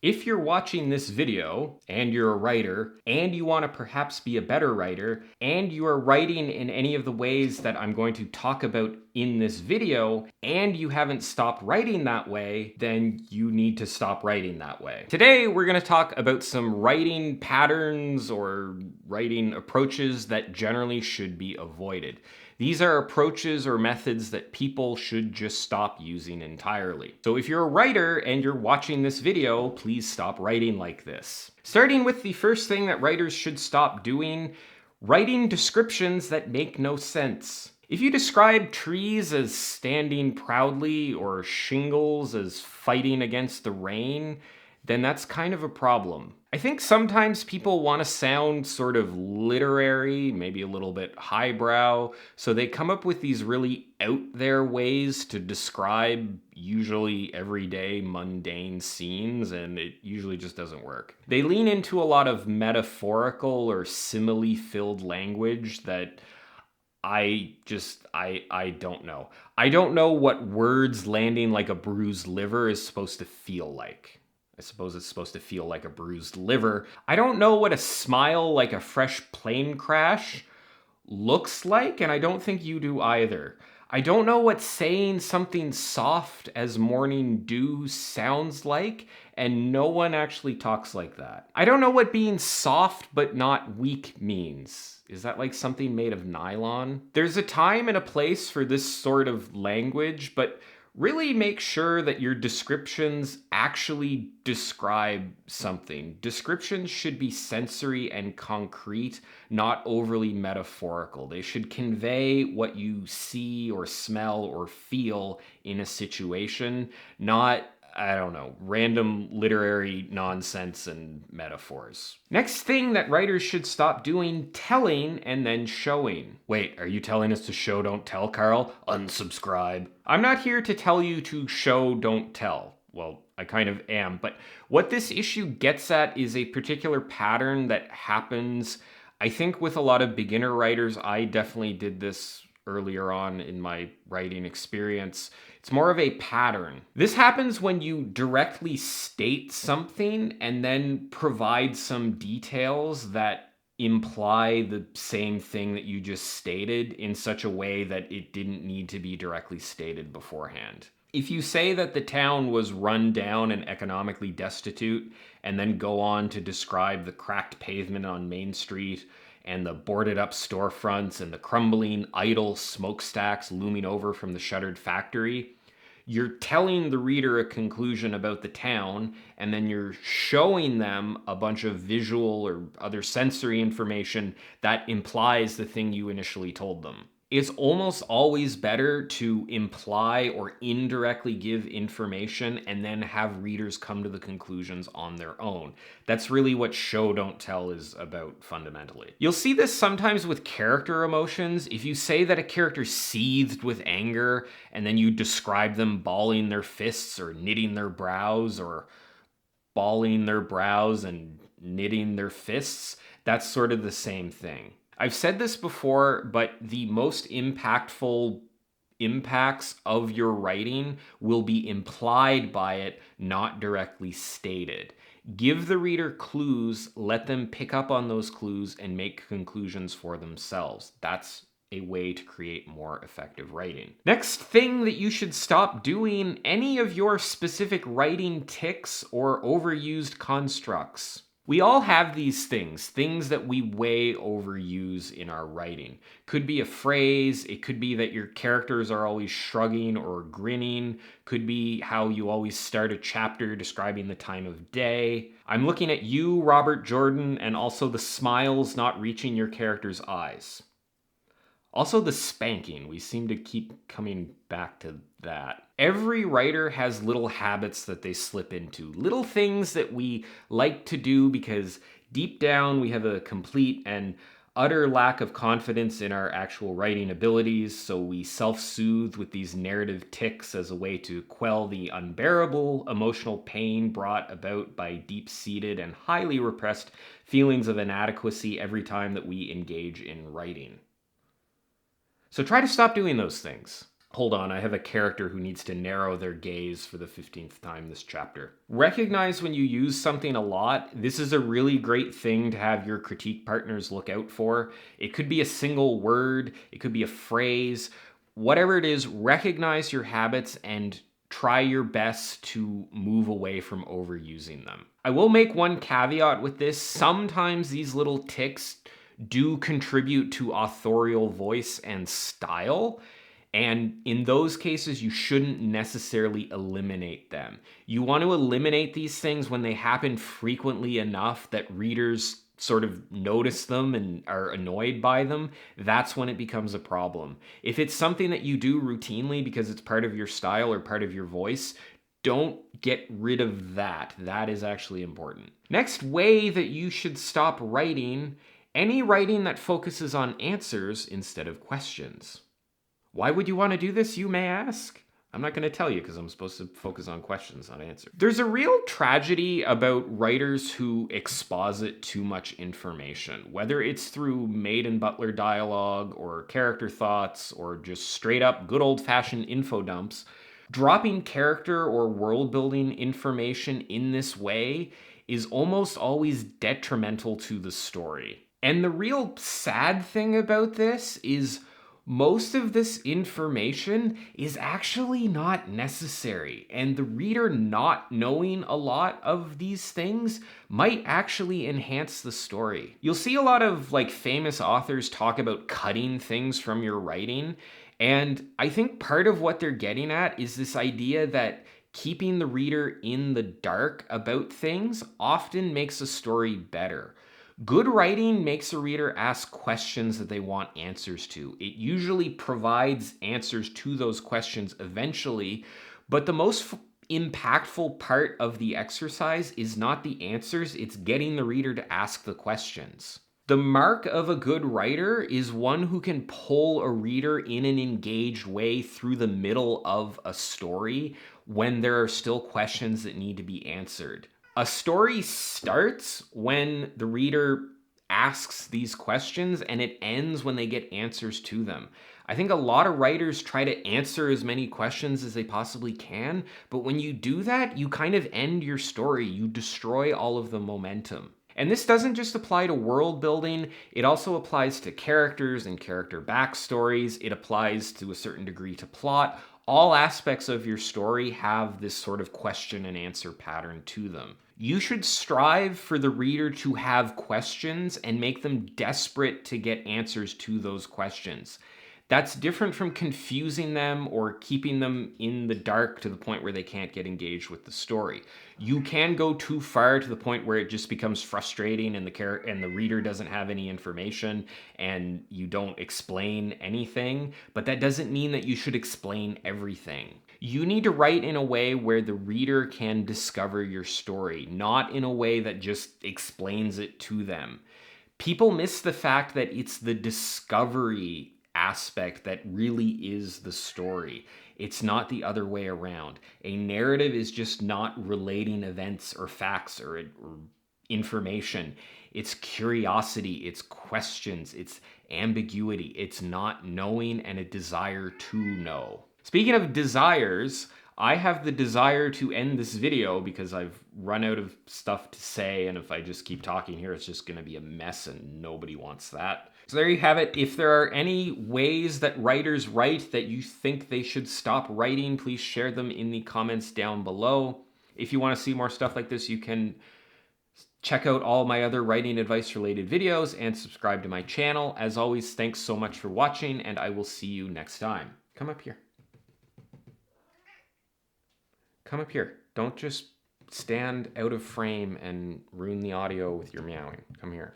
If you're watching this video and you're a writer and you want to perhaps be a better writer and you are writing in any of the ways that I'm going to talk about in this video and you haven't stopped writing that way, then you need to stop writing that way. Today, we're going to talk about some writing patterns or writing approaches that generally should be avoided. These are approaches or methods that people should just stop using entirely. So if you're a writer and you're watching this video, please stop writing like this. Starting with the first thing that writers should stop doing, writing descriptions that make no sense. If you describe trees as standing proudly or shingles as fighting against the rain, then that's kind of a problem. I think sometimes people want to sound sort of literary, maybe a little bit highbrow, so they come up with these really out there ways to describe usually everyday mundane scenes, and it usually just doesn't work. They lean into a lot of metaphorical or simile-filled language that I don't know. I don't know what words landing like a bruised liver is supposed to feel like. I suppose it's supposed to feel like a bruised liver. I don't know what a smile like a fresh plane crash looks like, and I don't think you do either. I don't know what saying something soft as morning dew sounds like, and no one actually talks like that. I don't know what being soft but not weak means. Is that like something made of nylon? There's a time and a place for this sort of language, but really make sure that your descriptions actually describe something. Descriptions should be sensory and concrete, not overly metaphorical. They should convey what you see or smell or feel in a situation, not random literary nonsense and metaphors. Next thing that writers should stop doing, telling and then showing. Wait, are you telling us to show, don't tell, Carl? Unsubscribe. I'm not here to tell you to show, don't tell. Well, I kind of am, but what this issue gets at is a particular pattern that happens, I think, with a lot of beginner writers. I definitely did this earlier on in my writing experience. It's more of a pattern. This happens when you directly state something and then provide some details that imply the same thing that you just stated in such a way that it didn't need to be directly stated beforehand. If you say that the town was run down and economically destitute, and then go on to describe the cracked pavement on Main Street and the boarded up storefronts and the crumbling, idle smokestacks looming over from the shuttered factory, you're telling the reader a conclusion about the town, and then you're showing them a bunch of visual or other sensory information that implies the thing you initially told them. It's almost always better to imply or indirectly give information and then have readers come to the conclusions on their own. That's really what show don't tell is about fundamentally. You'll see this sometimes with character emotions. If you say that a character seethed with anger and then you describe them balling their fists or knitting their brows or balling their brows and knitting their fists, that's sort of the same thing. I've said this before, but the most impactful impacts of your writing will be implied by it, not directly stated. Give the reader clues, let them pick up on those clues and make conclusions for themselves. That's a way to create more effective writing. Next thing that you should stop doing, any of your specific writing tics or overused constructs. We all have these things that we way overuse in our writing. Could be a phrase, it could be that your characters are always shrugging or grinning, could be how you always start a chapter describing the time of day. I'm looking at you, Robert Jordan, and also the smiles not reaching your character's eyes. Also the spanking, we seem to keep coming back to that. Every writer has little habits that they slip into, little things that we like to do because deep down we have a complete and utter lack of confidence in our actual writing abilities, so we self-soothe with these narrative tics as a way to quell the unbearable emotional pain brought about by deep-seated and highly repressed feelings of inadequacy every time that we engage in writing. So try to stop doing those things. Hold on, I have a character who needs to narrow their gaze for the 15th time this chapter. Recognize when you use something a lot. This is a really great thing to have your critique partners look out for. It could be a single word, it could be a phrase. Whatever it is, recognize your habits and try your best to move away from overusing them. I will make one caveat with this. Sometimes these little tics do contribute to authorial voice and style. And in those cases, you shouldn't necessarily eliminate them. You want to eliminate these things when they happen frequently enough that readers sort of notice them and are annoyed by them. That's when it becomes a problem. If it's something that you do routinely because it's part of your style or part of your voice, don't get rid of that. That is actually important. Next way that you should stop writing: any writing that focuses on answers instead of questions. Why would you want to do this, you may ask? I'm not going to tell you because I'm supposed to focus on questions, not answers. There's a real tragedy about writers who exposit too much information, whether it's through maid and butler dialogue or character thoughts or just straight up good old-fashioned info dumps. Dropping character or world building information in this way is almost always detrimental to the story. And the real sad thing about this is most of this information is actually not necessary, and the reader not knowing a lot of these things might actually enhance the story. You'll see a lot of famous authors talk about cutting things from your writing, and I think part of what they're getting at is this idea that keeping the reader in the dark about things often makes a story better. Good writing makes a reader ask questions that they want answers to. It usually provides answers to those questions eventually, but the most impactful part of the exercise is not the answers, it's getting the reader to ask the questions. The mark of a good writer is one who can pull a reader in an engaged way through the middle of a story when there are still questions that need to be answered. A story starts when the reader asks these questions and it ends when they get answers to them. I think a lot of writers try to answer as many questions as they possibly can, but when you do that, you kind of end your story. You destroy all of the momentum. And this doesn't just apply to world building, it also applies to characters and character backstories. It applies to a certain degree to plot. All aspects of your story have this sort of question and answer pattern to them. You should strive for the reader to have questions and make them desperate to get answers to those questions. That's different from confusing them or keeping them in the dark to the point where they can't get engaged with the story. You can go too far to the point where it just becomes frustrating and the reader doesn't have any information and you don't explain anything, but that doesn't mean that you should explain everything. You need to write in a way where the reader can discover your story, not in a way that just explains it to them. People miss the fact that it's the discovery aspect that really is the story. It's not the other way around. A narrative is just not relating events or facts or information. It's curiosity, it's questions, it's ambiguity, it's not knowing and a desire to know. Speaking of desires, I have the desire to end this video because I've run out of stuff to say, and if I just keep talking here, it's just going to be a mess and nobody wants that. So there you have it. If there are any ways that writers write that you think they should stop writing, please share them in the comments down below. If you want to see more stuff like this, you can check out all my other writing advice related videos and subscribe to my channel. As always, thanks so much for watching, and I will see you next time. Come up here. Come up here. Don't just stand out of frame and ruin the audio with your meowing. Come here.